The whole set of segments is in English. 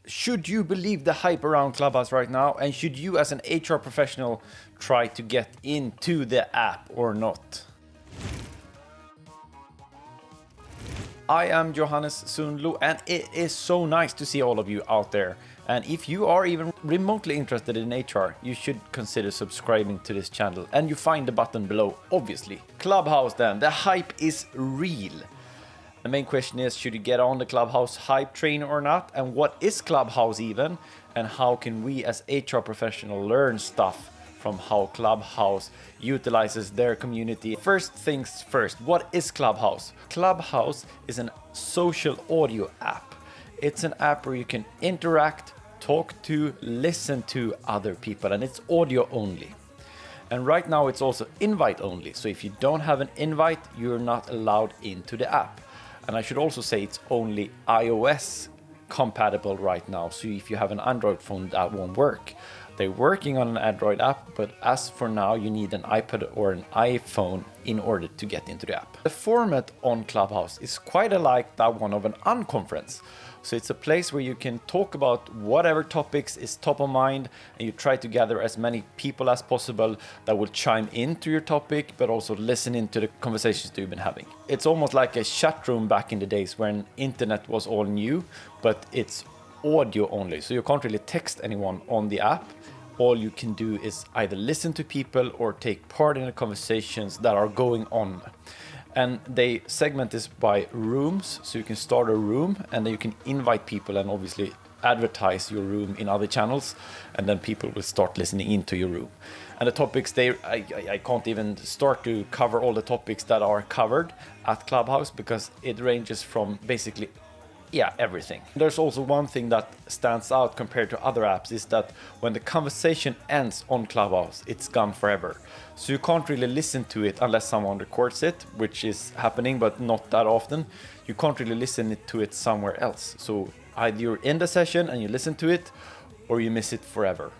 Should you believe the hype around Clubhouse right now? And should you as an HR professional try to get into the app or not? I am Johannes Sundlo, and it is so nice to see all of you out there. And if you are even remotely interested in HR, you should consider subscribing to this channel. And you find the button below, obviously. Clubhouse then, the hype is real. The main question is, should you get on the Clubhouse hype train or not? And what is Clubhouse even? And how can we as HR professionals learn stuff from how Clubhouse utilizes their community? First things first, what is Clubhouse? Clubhouse is a social audio app. It's an app where you can interact, talk to, listen to other people, and it's audio only. And right now it's also invite only. So if you don't have an invite, you're not allowed into the app. And I should also say it's only iOS compatible right now. So if you have an Android phone, that won't work. They're working on an Android app, but as for now, you need an iPad or an iPhone in order to get into the app. The format on Clubhouse is quite alike that one of an unconference. So it's a place where you can talk about whatever topics is top of mind, and you try to gather as many people as possible that will chime into your topic, but also listen into the conversations that you've been having. It's almost like a chat room back in the days when internet was all new, but it's audio only. So you can't really text anyone on the app. All you can do is either listen to people or take part in the conversations that are going on. And they segment this by rooms, so you can start a room and then you can invite people and obviously advertise your room in other channels, and then people will start listening into your room. And the topics I can't even start to cover all the topics that are covered at Clubhouse, because it ranges from basically everything. There's also one thing that stands out compared to other apps, is that when the conversation ends on Clubhouse, it's gone forever. So you can't really listen to it unless someone records it, which is happening, but not that often. You can't really listen to it somewhere else. So either you're in the session and you listen to it, or you miss it forever.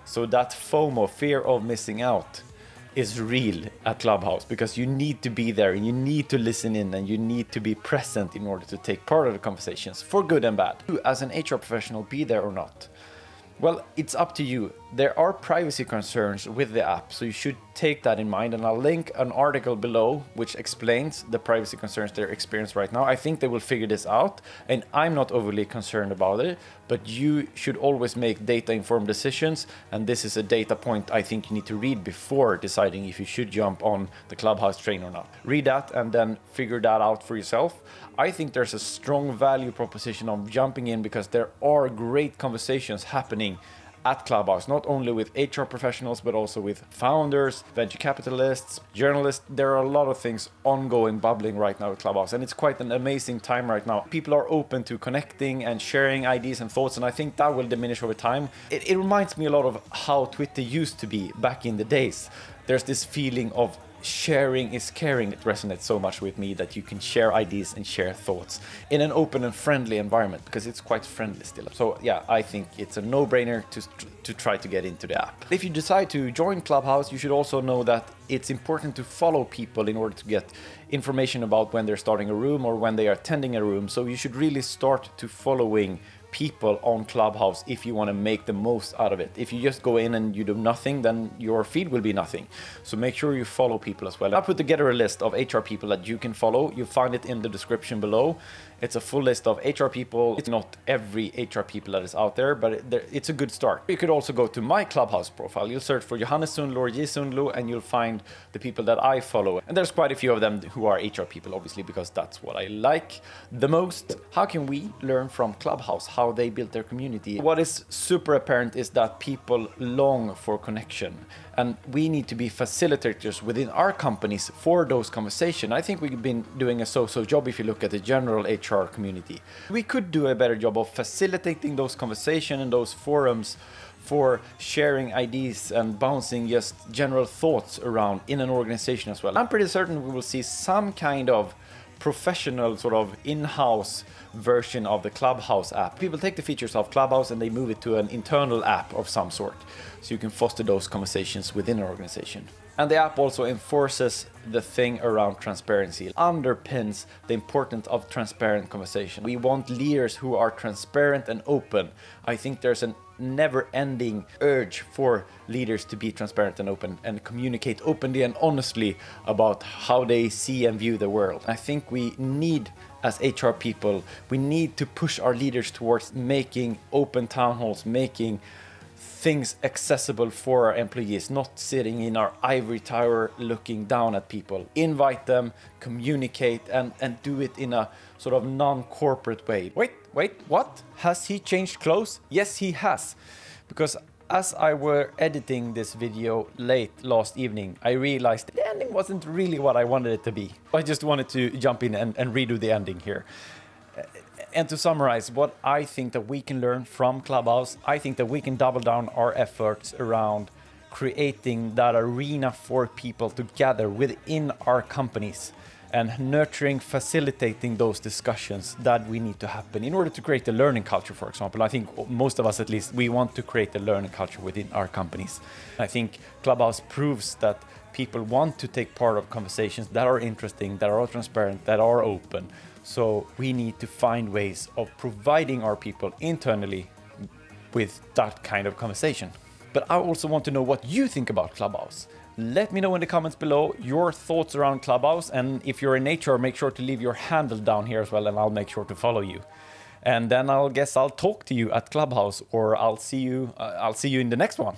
So that FOMO, fear of missing out, is real at Clubhouse, because you need to be there and you need to listen in and you need to be present in order to take part of the conversations, for good and bad. You as an HR professional, be there or not? Well, it's up to you. There are privacy concerns with the app, so you should take that in mind, and I'll link an article below which explains the privacy concerns they're experiencing right now. I think they will figure this out, and I'm not overly concerned about it, but you should always make data-informed decisions, and this is a data point I think you need to read before deciding if you should jump on the Clubhouse train or not. Read that and then figure that out for yourself. I think there's a strong value proposition of jumping in, because there are great conversations happening at Clubhouse, not only with HR professionals, but also with founders, venture capitalists, journalists. There are a lot of things ongoing, bubbling right now at Clubhouse, and it's quite an amazing time right now. People are open to connecting and sharing ideas and thoughts, and I think that will diminish over time. It reminds me a lot of how Twitter used to be back in the days. There's this feeling of sharing is caring. It resonates so much with me that you can share ideas and share thoughts in an open and friendly environment, because it's quite friendly still. So I think it's a no-brainer to try to get into the app. If you decide to join Clubhouse, you should also know that it's important to follow people in order to get information about when they're starting a room or when they are attending a room. So you should really start to following people on Clubhouse if you want to make the most out of it. If you just go in and you do nothing, then your feed will be nothing. So make sure you follow people as well. I put together a list of HR people that you can follow. You'll find it in the description below. It's a full list of HR people. It's not every HR people that is out there, but it's a good start. You could also go to my Clubhouse profile. You'll search for Johannes Sundlo or J Sundlo, and you'll find the people that I follow. And there's quite a few of them who are HR people, obviously, because that's what I like the most. How can we learn from Clubhouse, how they built their community? What is super apparent is that people long for connection, and we need to be facilitators within our companies for those conversations. I think we've been doing a so-so job if you look at the general HR community. We could do a better job of facilitating those conversations and those forums for sharing ideas and bouncing just general thoughts around in an organization as well. I'm pretty certain we will see some kind of professional sort of in-house version of the Clubhouse app. People take the features of Clubhouse and they move it to an internal app of some sort, so you can foster those conversations within an organization. And the app also enforces the thing around transparency. It underpins the importance of transparent conversation. We want leaders who are transparent and open. I think there's a never-ending urge for leaders to be transparent and open and communicate openly and honestly about how they see and view the world. I think we need, as HR people, we need to push our leaders towards making open town halls, making things accessible for our employees, not sitting in our ivory tower looking down at people. Invite them, communicate, and do it in a sort of non-corporate way. Wait, what? Has he changed clothes? Yes, he has. Because as I were editing this video late last evening, I realized the ending wasn't really what I wanted it to be. I just wanted to jump in and redo the ending here. And to summarize what I think that we can learn from Clubhouse, I think that we can double down our efforts around creating that arena for people to gather within our companies and nurturing, facilitating those discussions that we need to happen in order to create a learning culture, for example. I think most of us, at least, we want to create a learning culture within our companies. I think Clubhouse proves that people want to take part of conversations that are interesting, that are transparent, that are open. So we need to find ways of providing our people internally with that kind of conversation. But I also want to know what you think about Clubhouse. Let me know in the comments below your thoughts around Clubhouse, and if you're in HR, make sure to leave your handle down here as well, and I'll make sure to follow you. And then I'll talk to you at Clubhouse, or I'll see you in the next one.